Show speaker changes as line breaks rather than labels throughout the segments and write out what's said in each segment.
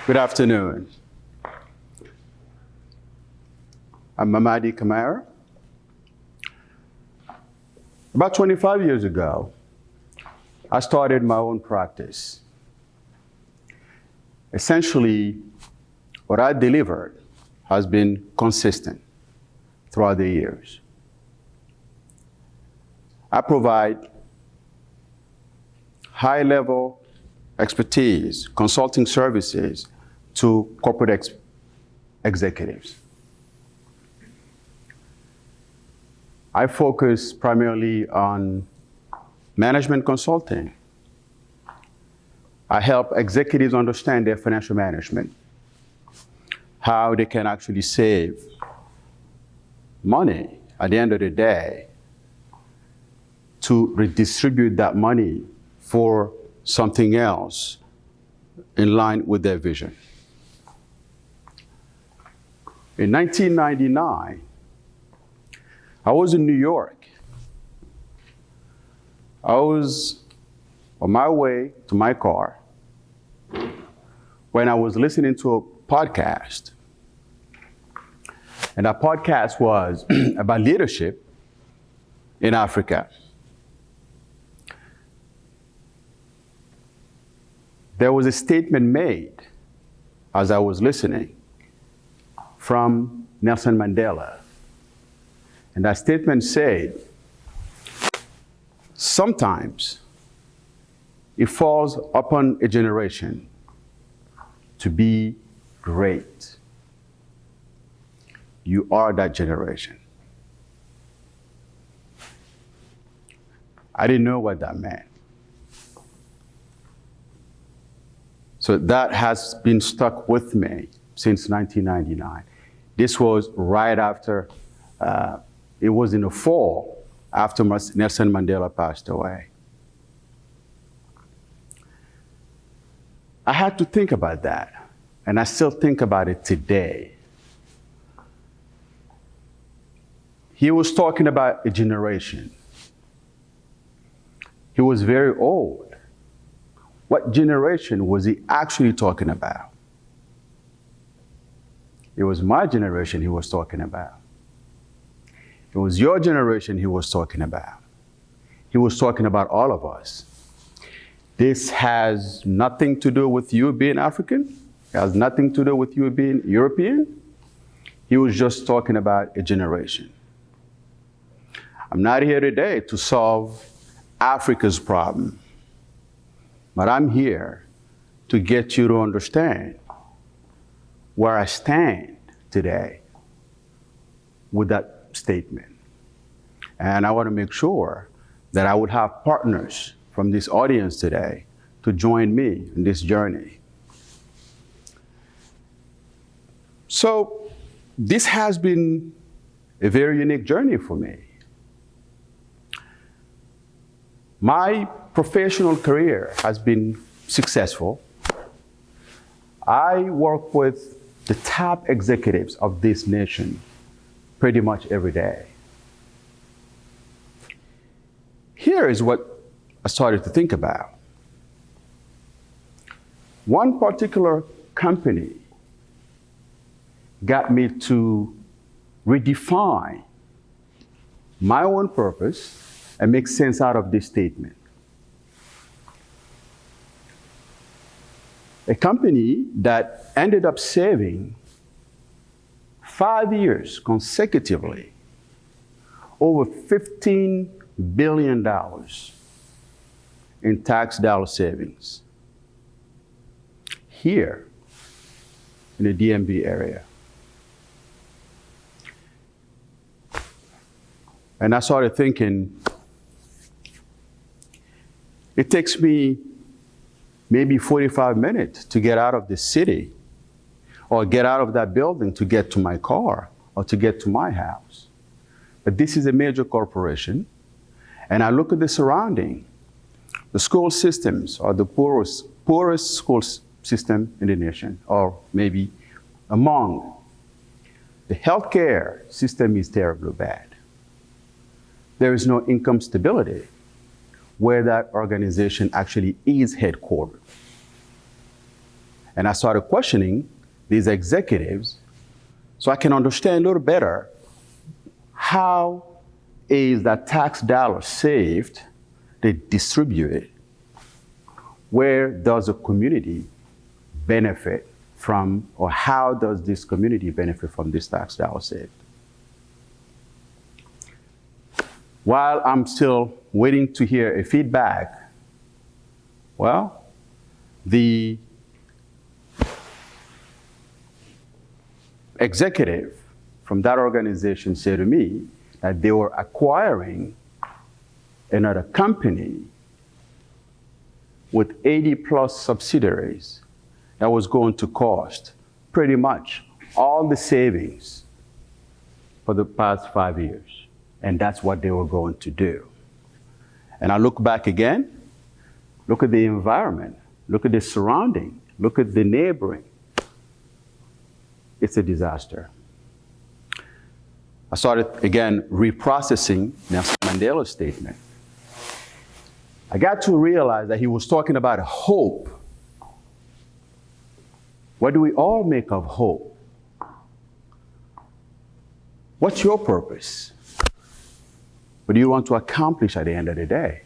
Good afternoon. I'm Mamady Kamara. About 25 years ago, I started my own practice. Essentially, what I delivered has been consistent throughout the years. I provide high-level expertise, consulting services to corporate executives. I focus primarily on management consulting. I help executives understand their financial management, how they can actually save money at the end of the day to redistribute that money for something else in line with their vision. In 1999, I was in New York. I was on my way to my car when I was listening to a podcast. And that podcast was about leadership in Africa. There was a statement made as I was listening from Nelson Mandela. And that statement said, sometimes it falls upon a generation to be great. You are that generation. I didn't know what that meant. So that has been stuck with me since 1999. This was right after, it was in the fall after Nelson Mandela passed away. I had to think about that, and I still think about it today. He was talking about a generation. He was very old. What generation was he actually talking about? It was my generation he was talking about. It was your generation he was talking about. He was talking about all of us. This has nothing to do with you being African. It has nothing to do with you being European. He was just talking about a generation. I'm not here today to solve Africa's problem, but I'm here to get you to understand where I stand today with that statement. And I want to make sure that I would have partners from this audience today to join me in this journey. So this has been a very unique journey for me. My professional career has been successful. I work with the top executives of this nation pretty much every day. Here is what I started to think about. One particular company got me to redefine my own purpose and make sense out of this statement. A company that ended up saving 5 years consecutively over $15 billion in tax dollar savings here in the DMV area. And I started thinking, it takes me maybe 45 minutes to get out of the city or get out of that building to get to my car or to get to my house. But this is a major corporation, and I look at the surrounding. The school systems are the poorest school system in the nation, or maybe among. The healthcare system is terribly bad. There is no income stability where that organization actually is headquartered. And I started questioning these executives so I can understand a little better how is that tax dollar saved, they distribute it. Where does a community benefit from, or how does this community benefit from this tax dollar saved? While I'm still waiting to hear a feedback, well, the executive from that organization said to me that they were acquiring another company with 80 plus subsidiaries that was going to cost pretty much all the savings for the past 5 years. And that's what they were going to do. And I look back again, look at the environment, look at the surrounding, look at the neighboring. It's a disaster. I started again reprocessing Nelson Mandela's statement. I got to realize that he was talking about hope. What do we all make of hope? What's your purpose? What do you want to accomplish at the end of the day?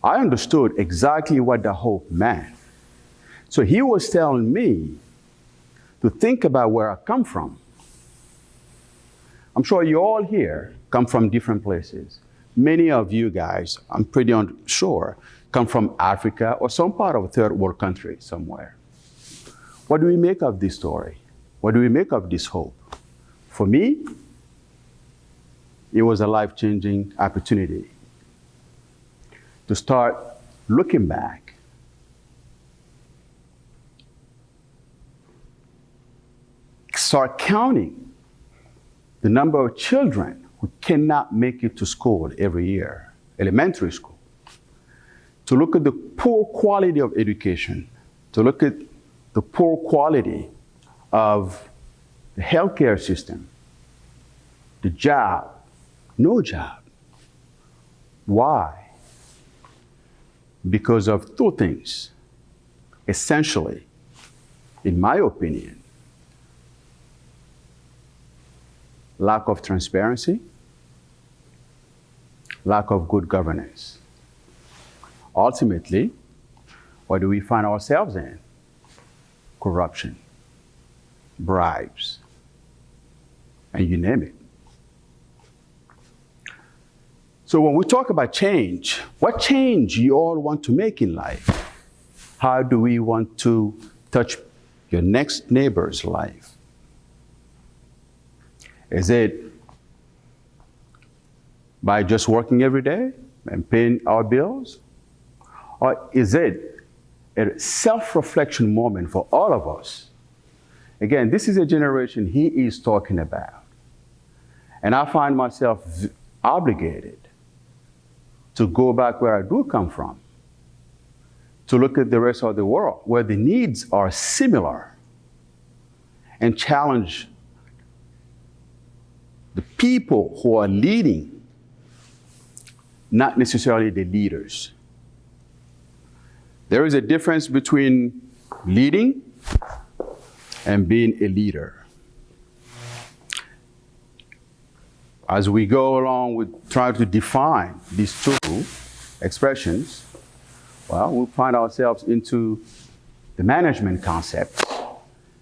I understood exactly what the hope meant. So he was telling me to think about where I come from. I'm sure you all here come from different places. Many of you guys, I'm pretty sure, come from Africa or some part of a third world country somewhere. What do we make of this story? What do we make of this hope? For me, it was a life-changing opportunity to start looking back. Start counting the number of children who cannot make it to school every year, elementary school. To look at the poor quality of education, to look at the poor quality of the healthcare system, the job, no job. Why? Because of two things. Essentially, in my opinion, lack of transparency, lack of good governance. Ultimately, what do we find ourselves in? Corruption, bribes, and you name it. So when we talk about change, what change you all want to make in life? How do we want to touch your next neighbor's life? Is it by just working every day and paying our bills? Or is it a self-reflection moment for all of us? Again, this is a generation he is talking about. And I find myself obligated to go back where I do come from, to look at the rest of the world where the needs are similar and challenge the people who are leading, not necessarily the leaders. There is a difference between leading and being a leader. As we go along with trying to define these two expressions, well, we'll find ourselves into the management concept.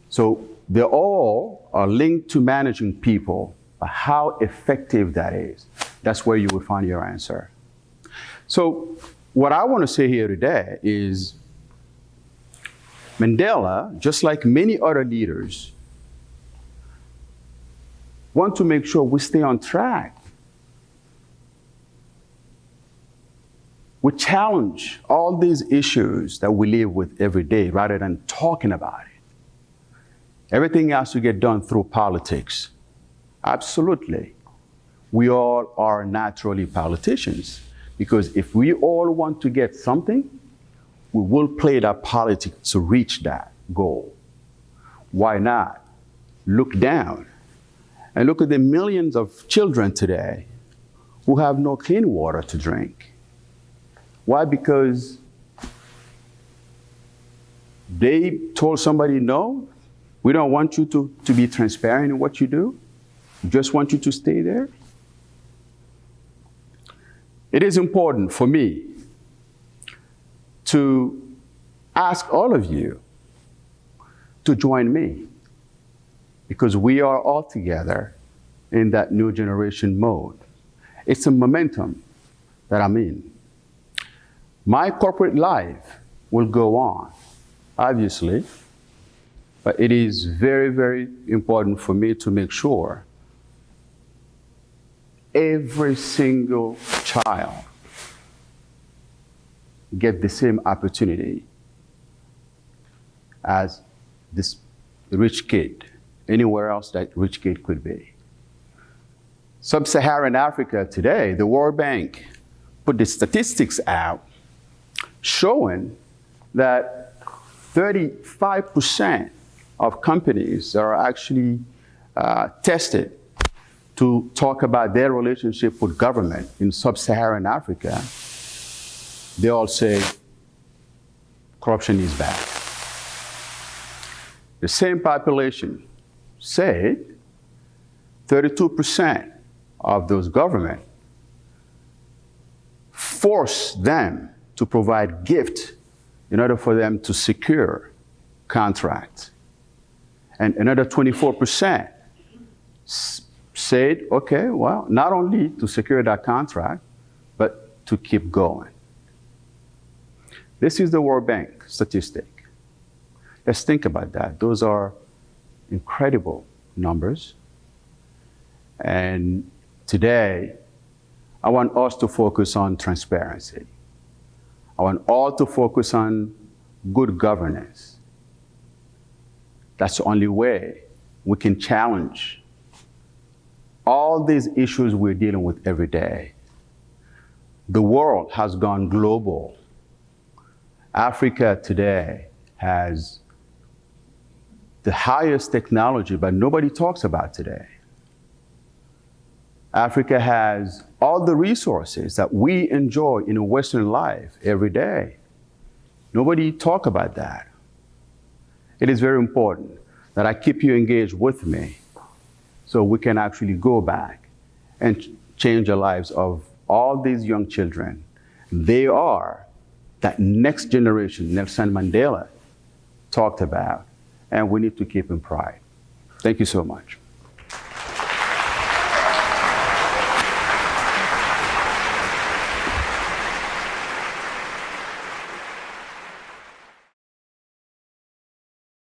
So they all are linked to managing people, but how effective that is, that's where you will find your answer. So what I want to say here today is Mandela, just like many other leaders, want to make sure we stay on track. We challenge all these issues that we live with every day rather than talking about it. Everything has to get done through politics. Absolutely. We all are naturally politicians because if we all want to get something, we will play that politics to reach that goal. Why not look down and look at the millions of children today who have no clean water to drink? Why? Because they told somebody, no, we don't want you to be transparent in what you do. We just want you to stay there. It is important for me to ask all of you to join me, because we are all together in that new generation mode. It's a momentum that I'm in. My corporate life will go on, obviously, but it is very, very important for me to make sure every single child get the same opportunity as this rich kid, anywhere else that rich kid could be. Sub-Saharan Africa today, the World Bank put the statistics out showing that 35% of companies that are actually tested to talk about their relationship with government in Sub-Saharan Africa, they all say corruption is bad. The same population said 32% of those governments force them to provide gifts in order for them to secure contracts. And another 24% said, okay, well, not only to secure that contract, but to keep going. This is the World Bank statistic. Let's think about that. Those are incredible numbers. And today, I want us to focus on transparency. I want all to focus on good governance. That's the only way we can challenge all these issues we're dealing with every day. The world has gone global. Africa today has the highest technology, but nobody talks about today. Africa has all the resources that we enjoy in a Western life every day. Nobody talks about that. It is very important that I keep you engaged with me so we can actually go back and change the lives of all these young children. They are that next generation Nelson Mandela talked about, and we need to keep in pride. Thank you so much.